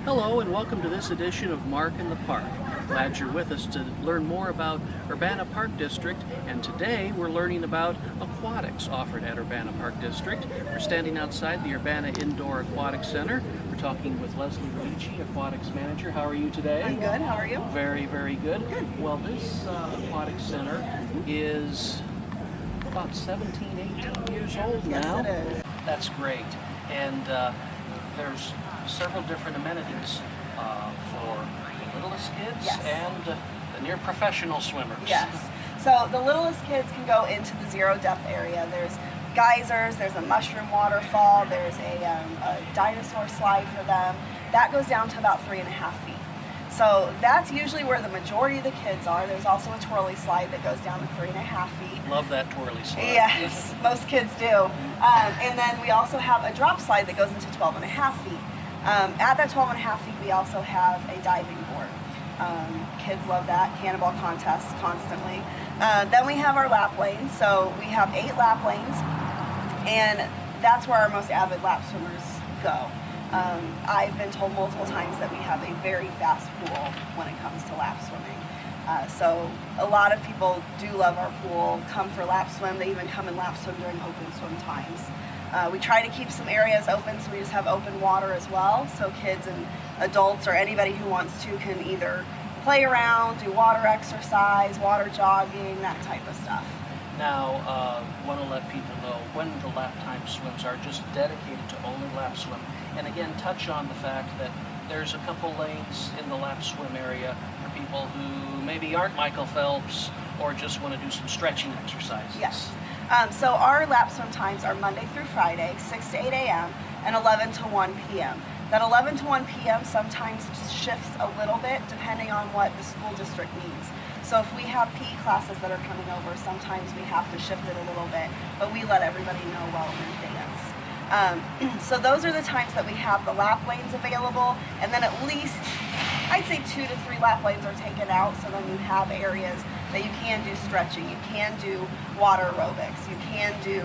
Hello and welcome to this edition of Mark in the Park. Glad you're with us to learn more about Urbana Park District, and today we're learning about aquatics offered at Urbana Park District. We're standing outside the Urbana Indoor Aquatic Center. We're talking with Leslie Radice, Aquatics Manager. How are you today? I'm good. How are you? Very, very good. Good. Well, this Aquatic Center is about 17, 18 years old now. Yes, it is. That's great. And there's several different amenities for the littlest kids Yes. and the near professional swimmers. Yes. So the littlest kids can go into the zero depth area. There's geysers, there's a mushroom waterfall, there's a dinosaur slide for them. That goes down to about 3.5 feet. So that's usually where the majority of the kids are. There's also a twirly slide that goes down to 3.5 feet. Love that twirly slide. Yes, most kids do. And then we also have a drop slide that goes into 12.5 feet. At that 12.5 feet, we also have a diving board. Kids love that. Cannonball contests constantly. Then we have our lap lanes. So we have 8 lap lanes, and that's where our most avid lap swimmers go. I've been told multiple times that we have a very fast pool when it comes to lap swimming. So a lot of people do love our pool, come for lap swim. They even come and lap swim during open swim times. We try to keep some areas open, so we just have open water as well, so kids and adults or anybody who wants to can either play around, do water exercise, water jogging, that type of stuff. Now, want to let people know when the lap time swims are just dedicated to only lap swim. And again, touch on the fact that there's a couple lanes in the lap swim area for people who maybe aren't Michael Phelps or just want to do some stretching exercises. Yes. So our lap swim times are Monday through Friday, 6 to 8 a.m. and 11 to 1 p.m. That 11 to 1 p.m. sometimes shifts a little bit depending on what the school district needs. So if we have PE classes that are coming over, sometimes we have to shift it a little bit, but we let everybody know well in advance. So those are the times that we have the lap lanes available, and then at least, I'd say 2 to 3 lap lanes are taken out, so then you have areas that you can do stretching, you can do water aerobics, you can do,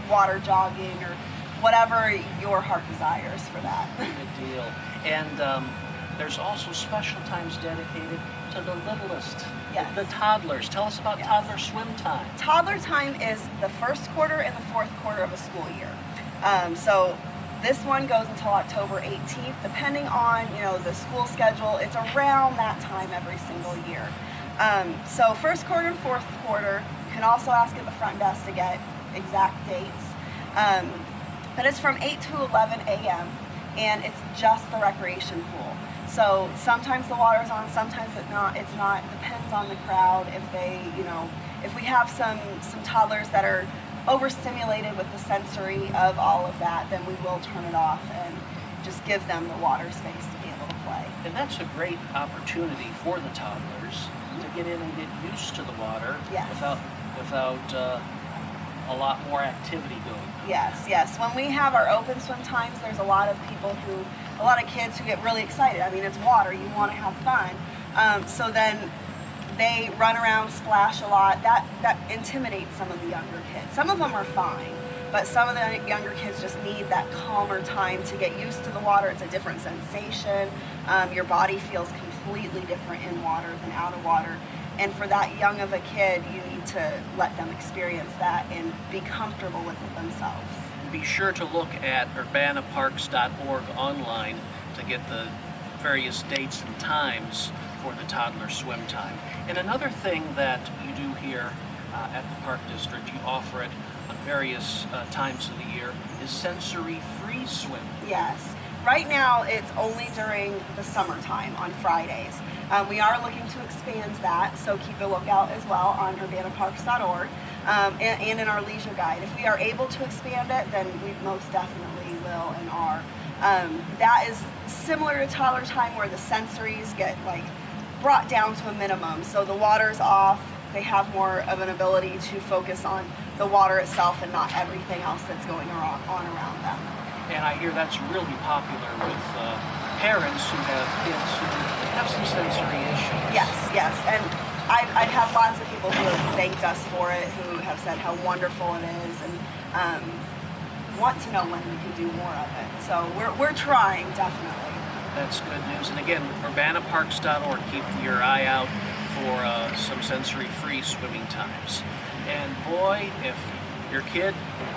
water jogging or whatever your heart desires for that. Good deal. And there's also special times dedicated to the littlest, Yes. the toddlers. Tell us about Yes. toddler swim time. Toddler time is the first quarter and the fourth quarter of a school year. So this one goes until October 18th, depending on the school schedule. It's around that time every single year. So first quarter and fourth quarter, you can also ask at the front desk to get exact dates. But it's from 8 to 11 a.m. and it's just the recreation pool. So sometimes the water's on, sometimes it's not. Depends on the crowd. If we have some toddlers that are overstimulated with the sensory of all of that, then we will turn it off and just give them the water space to be able to play. And that's a great opportunity for the toddlers to get in and get used to the water. Yes. without a lot more activity going on. Yes. When we have our open swim times, there's a lot of kids who get really excited. I mean, it's water, you want to have fun. So then they run around, splash a lot. That intimidates some of the younger kids. Some of them are fine, but some of the younger kids just need that calmer time to get used to the water. It's a different sensation. Your body feels completely different in water than out of water. And for that young of a kid, you need to let them experience that and be comfortable with it themselves. Be sure to look at urbanaparks.org online to get the various dates and times for the toddler swim time. And another thing that you do here at the Park District, you offer it on various times of the year, is sensory-free swim. Yes. Right now, it's only during the summertime on Fridays. We are looking to expand that, so keep a lookout as well on urbanaparks.org and in our leisure guide. If we are able to expand it, then we most definitely will and are. That is similar to toddler time where the sensories get brought down to a minimum. So the water's off, they have more of an ability to focus on the water itself and not everything else that's going on around them. And I hear that's really popular with parents who have kids who have some sensory issues. Yes. And I've had lots of people who have thanked us for it, who have said how wonderful it is. And want to know when we can do more of it. So we're trying, definitely. That's good news. And again, urbanaparks.org, keep your eye out for some sensory-free swimming times. And boy, if your kid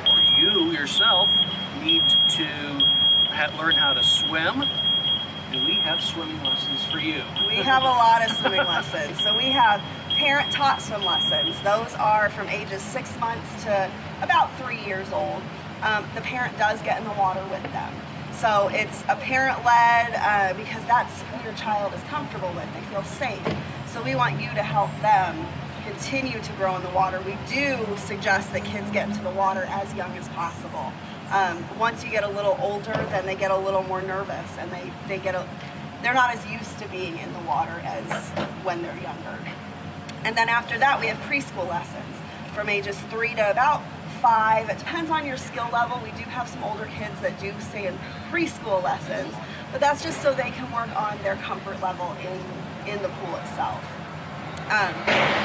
or you yourself need to learn how to swim, we have swimming lessons for you. We have a lot of swimming lessons. So we have parent-taught swim lessons. Those are from ages 6 months to about 3 years old. The parent does get in the water with them. So it's a parent-led because that's who your child is comfortable with. They feel safe. So we want you to help them continue to grow in the water. We do suggest that kids get into the water as young as possible. Once you get a little older, then they get a little more nervous, and they're not as used to being in the water as when they're younger. And then after that, we have preschool lessons from ages 3 to about 5. It depends on your skill level. We do have some older kids that do stay in preschool lessons, but that's just so they can work on their comfort level in the pool itself.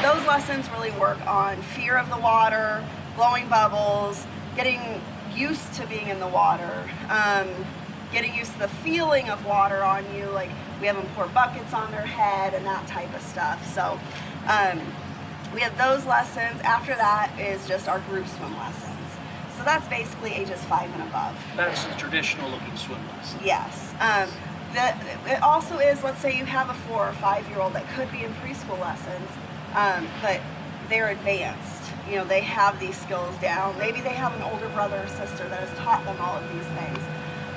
Those lessons really work on fear of the water, blowing bubbles, getting used to being in the water, getting used to the feeling of water on you, like we have them pour buckets on their head and that type of stuff. So we have those lessons. After that is just our group swim lessons. So that's basically ages 5 and above. That's the traditional looking swim lesson. Yes. It also is, let's say you have a 4 or 5 year old that could be in preschool lessons, but they're advanced. You know, they have these skills down. Maybe they have an older brother or sister that has taught them all of these things.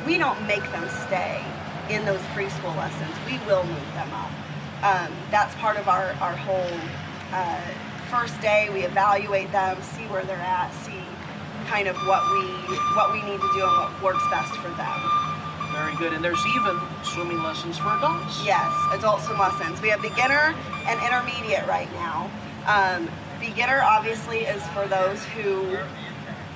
We don't make them stay in those preschool lessons. We will move them up. That's part of our whole first day. We evaluate them, see where they're at, see kind of what we need to do and what works best for them. Very good. And there's even swimming lessons for adults. Yes, adult swim lessons. We have beginner and intermediate right now. Beginner obviously is for those who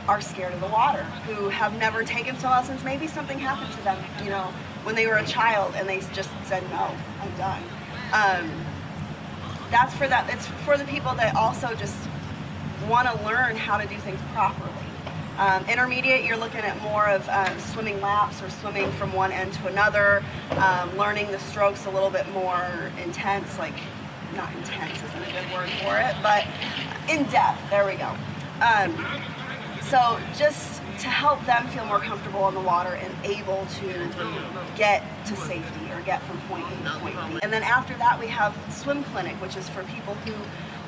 are scared of the water, who have never taken swim lessons. Maybe something happened to them, you know, when they were a child and they just said, no, I'm done. That's for that. It's for the people that also just want to learn how to do things properly. Intermediate, you're looking at more of swimming laps or swimming from one end to another, learning the strokes a little bit more intense, like not intense isn't a good word for it, but in depth, there we go. So just to help them feel more comfortable in the water and able to get to safety or get from point A to point B. And then after that we have swim clinic, which is for people who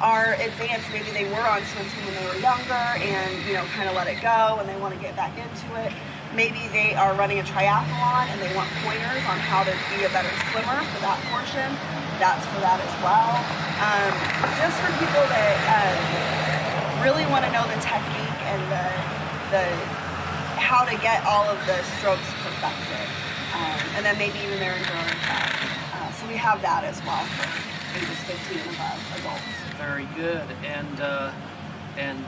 are advanced. Maybe they were on swim team when they were younger and, you know, kind of let it go and they want to get back into it. Maybe they are running a triathlon and they want pointers on how to be a better swimmer for that portion. That's for that as well. Just for people that really want to know the technique and the how to get all of the strokes perfected. And then maybe even their endurance. So we have that as well for ages 15 and above adults. Very good. And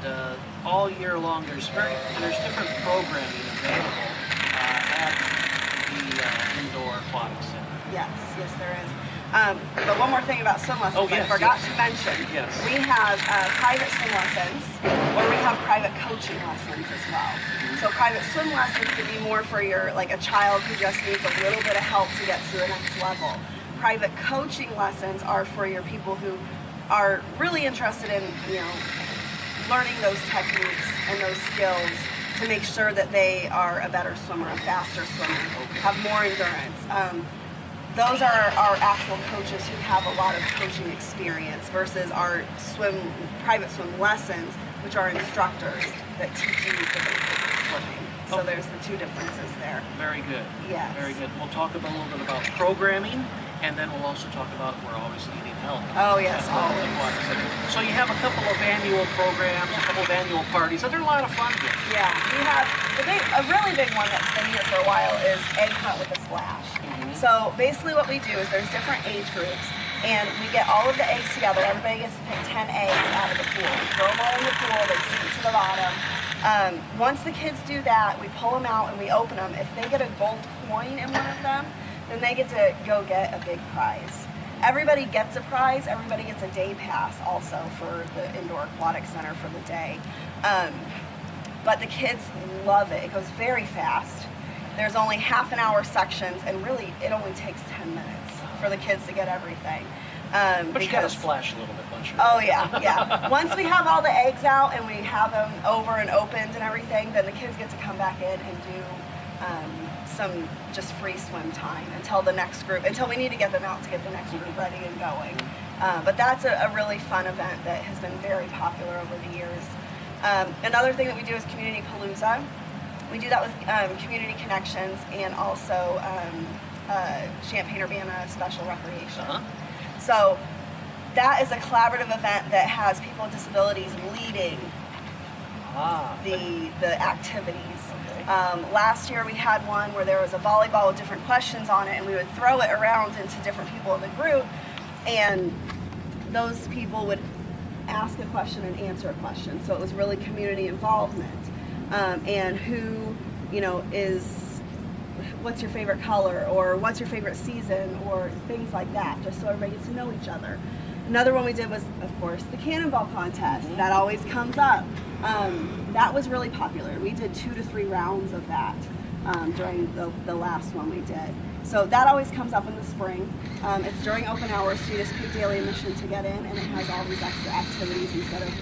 all year long, there's different programming available at the Indoor Aquatic Center. Yes, there is. But one more thing about swim lessons, I forgot to mention. Yes. We have private swim lessons, or we have private coaching lessons as well. So private swim lessons could be more for a child who just needs a little bit of help to get to the next level. Private coaching lessons are for your people who are really interested in, learning those techniques and those skills to make sure that they are a better swimmer, a faster swimmer, have more endurance. Those are our actual coaches who have a lot of coaching experience versus our private swim lessons, which are instructors that teach you the basics of swimming. So there's the two differences there. Very good. Yes. Very good. We'll talk a little bit about programming, and then we'll also talk about we're always needing help. Oh yes, always. So you have a couple of annual programs, a couple of annual parties, and they're a lot of fun here. Yeah, we have a really big one that's been here for a while is Egg Hunt with a Splash. So basically what we do is there's different age groups, and we get all of the eggs together. Everybody gets to pick 10 eggs out of the pool. We throw them all in the pool, they sink to the bottom. Once the kids do that, we pull them out and we open them. If they get a gold coin in one of them, then they get to go get a big prize. Everybody gets a prize. Everybody gets a day pass also for the Indoor Aquatic Center for the day. but the kids love it. It goes very fast. There's only half an hour sections, and really it only takes 10 minutes for the kids to get everything. But you gotta splash a little bit, don't you? Oh yeah, yeah. Once we have all the eggs out and we have them over and opened and everything, then the kids get to come back in and do some just free swim time until we need to get them out to get the next group ready and going. But that's a really fun event that has been very popular over the years. Another thing that we do is Community Palooza. We do that with Community Connections and also Champaign-Urbana Special Recreation. So that is a collaborative event that has people with disabilities leading the activities. Last year we had one where there was a volleyball with different questions on it, and we would throw it around into different people in the group, and those people would ask a question and answer a question. So it was really community involvement. And who, what's your favorite color, or what's your favorite season, or things like that, just so everybody gets to know each other. Another one we did was, of course, the cannonball contest. That always comes up. That was really popular. We did 2 to 3 rounds of that during the last one we did. So that always comes up in the spring. It's during open hours, so you just pay daily admission to get in, and it has all these extra activities instead of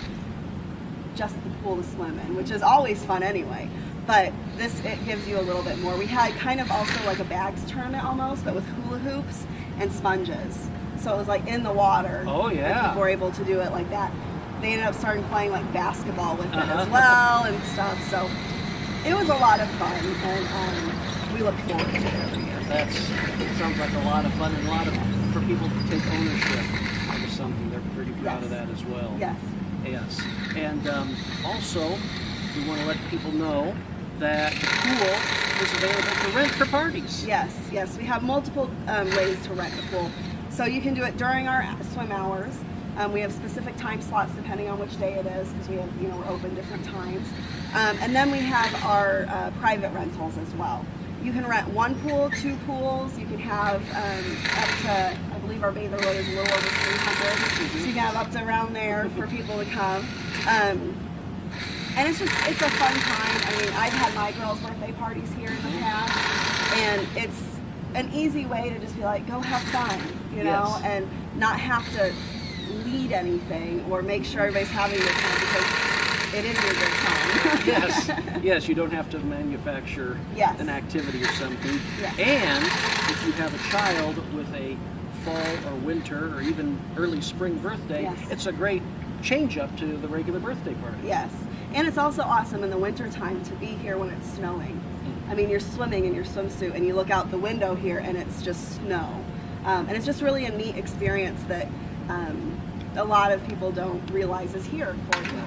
just the pool to swim in, which is always fun anyway. But it gives you a little bit more. We had kind of also like a bags tournament almost, but with hula hoops and sponges. So it was like in the water. Oh yeah. And people were able to do it like that. They ended up starting playing like basketball with it as well and stuff. So it was a lot of fun, and we look forward to it every year. It sounds like a lot of fun, and a lot for people to take ownership of something. They're pretty proud of that as well. Yes. Yes. And also, we want to let people know that the pool is available to rent for parties. Yes, yes. We have multiple ways to rent the pool. So you can do it during our swim hours. We have specific time slots depending on which day it is, because we have, we're open different times. And then we have our private rentals as well. You can rent 1 pool, 2 pools. You can have up to, I believe our bather load is a little over 300. So you can have up to around there for people to come. And it's a fun time. I mean, I've had my girls' birthday parties here in the past, and it's an easy way to just be like, go have fun, Yes. and not have to lead anything or make sure everybody's having a good time, because it is a good time. Yes, yes, you don't have to manufacture an activity or something. Yes. And if you have a child with a fall or winter or even early spring birthday, it's a great change up to the regular birthday party. Yes, and it's also awesome in the winter time to be here when it's snowing. I mean, you're swimming in your swimsuit and you look out the window here and it's just snow. And it's just really a neat experience that a lot of people don't realize is here for you.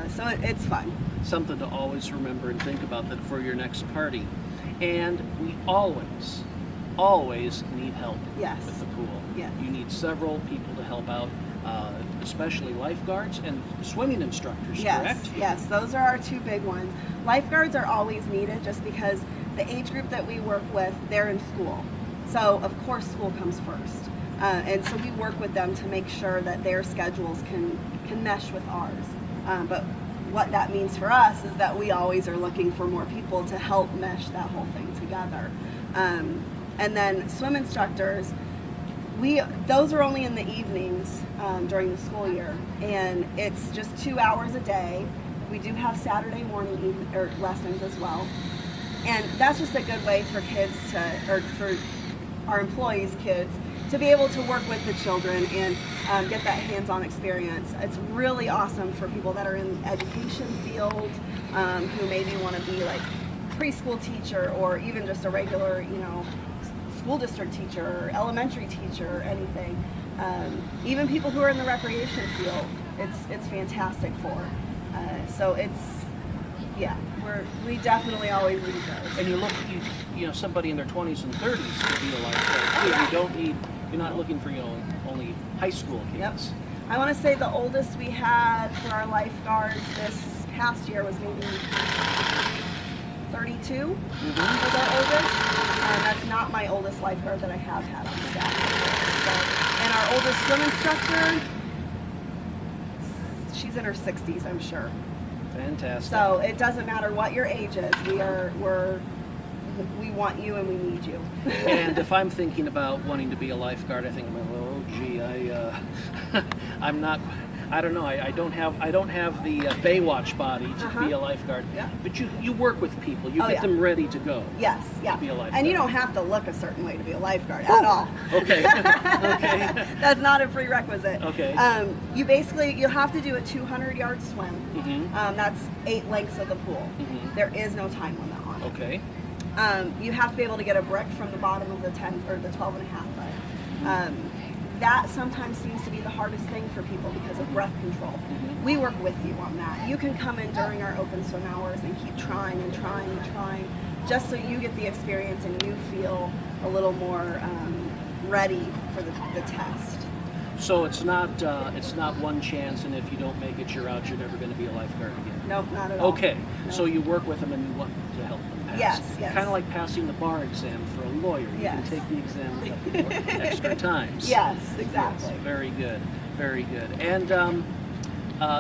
So it's fun. Something to always remember and think about that for your next party. And we always need help with the pool. Yes. You need several people to help out, especially lifeguards and swimming instructors, correct? Yes, those are our 2 big ones. Lifeguards are always needed just because the age group that we work with, they're in school. So of course school comes first. And so we work with them to make sure that their schedules can mesh with ours. But what that means for us is that we always are looking for more people to help mesh that whole thing together. And then swim instructors, those are only in the evenings during the school year, and it's just 2 hours a day. We do have Saturday morning lessons as well, and that's just a good way for kids for our employees' kids to be able to work with the children and get that hands-on experience. It's really awesome for people that are in the education field, who maybe want to be like preschool teacher or even just a regular, school district teacher or elementary teacher or anything. Even people who are in the recreation field, it's fantastic for. So we definitely always need those. And you look at somebody in their 20s and 30s to be a lifeguard. You're not looking for only high school kids. Yep. I want to say the oldest we had for our lifeguards this past year was maybe 32 was our oldest. That's not my oldest lifeguard that I have had on staff before. And our oldest swim instructor, she's in her 60s, I'm sure. Fantastic. So it doesn't matter what your age is. We want you and we need you. And if I'm thinking about wanting to be a lifeguard, I think, oh gee, I'm not. I don't know. I don't have the Baywatch body to be a lifeguard. Yeah. But you work with people. You Oh, get yeah. them ready to go. Yes, yeah. To be a lifeguard. And you don't have to look a certain way to be a lifeguard at all. Okay. Okay. That's not a prerequisite. Okay. You'll have to do a 200-yard swim. Mm-hmm. That's 8 lengths of the pool. Mhm. There is no time limit on it. Okay. You have to be able to get a brick from the bottom of the 10 or the 12 and a half foot. That sometimes seems to be the hardest thing for people because of breath control. Mhm. We work with you on that. You can come in during our open swim hours and keep trying and trying and trying, just so you get the experience and you feel a little more ready for the test. So it's not one chance, and if you don't make it, you're out. You're never going to be a lifeguard again. Nope, not at all. Okay. No. So you work with them and you want to help them pass. Yes, yes. Kind of like passing the bar exam for a lawyer. You Yes. can take the exam a couple more extra times. Yes, exactly. Yes, very good, very good. And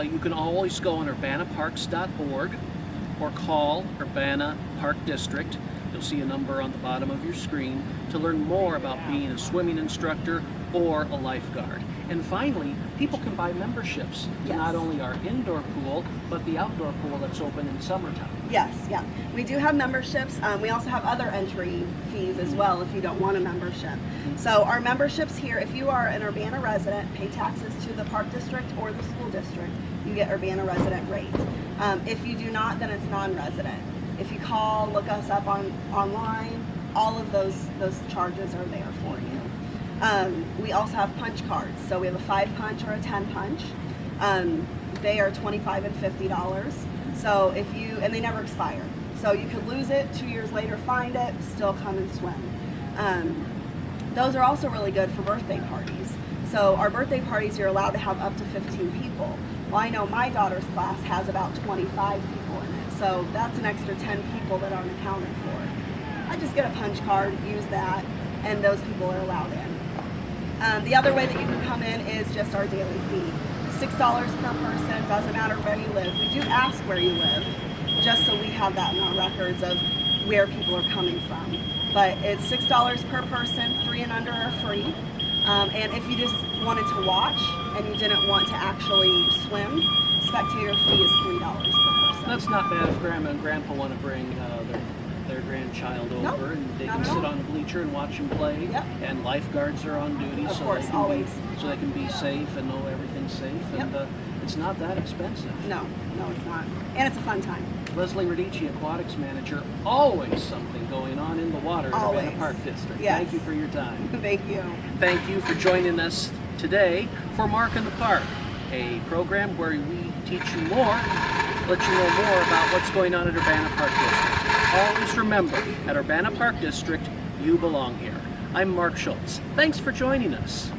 you can always go on urbanaparks.org or call Urbana Park District. You'll see a number on the bottom of your screen to learn more about being a swimming instructor or a lifeguard. And finally, people can buy memberships to Yes. not only our indoor pool, but the outdoor pool that's open in summertime. Yes, yeah. We do have memberships. We also have other entry fees as well if you don't want a membership. So our memberships here, if you are an Urbana resident, pay taxes to the park district or the school district, you get Urbana resident rate. If you do not, then it's non-resident. If you call, look us up online, all of those charges are there for you. We also have punch cards. So we have a 5 punch or a 10 punch. They are $25 and $50. So and they never expire. So you could lose it, 2 years later find it, still come and swim. Those are also really good for birthday parties. So our birthday parties, you're allowed to have up to 15 people. Well, I know my daughter's class has about 25 people in it. So that's an extra 10 people that aren't accounted for. I just get a punch card, use that, and those people are allowed in. The other way that you can come in is just our daily fee. $6 per person, doesn't matter where you live. We do ask where you live, just so we have that in our records of where people are coming from. But it's $6 per person, 3 and under are free. And if you just wanted to watch and you didn't want to actually swim, spectator fee is $3 per person. That's not bad if Grandma and Grandpa want to bring their grandchild over, Nope, and they not can at sit all. on a bleacher and watch them play. Yep. And lifeguards are on duty, Of so course, they can always. so they can be safe and know everything's safe. And it's not that expensive. No, it's not. And it's a fun time. Leslie Radice, Aquatics Manager, always something going on in the water at Always. Urbana Park District. Yes. Thank you for your time. Thank you. Thank you for joining us today for Mark in the Park, a program where we teach you more, let you know more about what's going on at Urbana Park District. Always remember, at Urbana Park District, you belong here. I'm Mark Schultz. Thanks for joining us.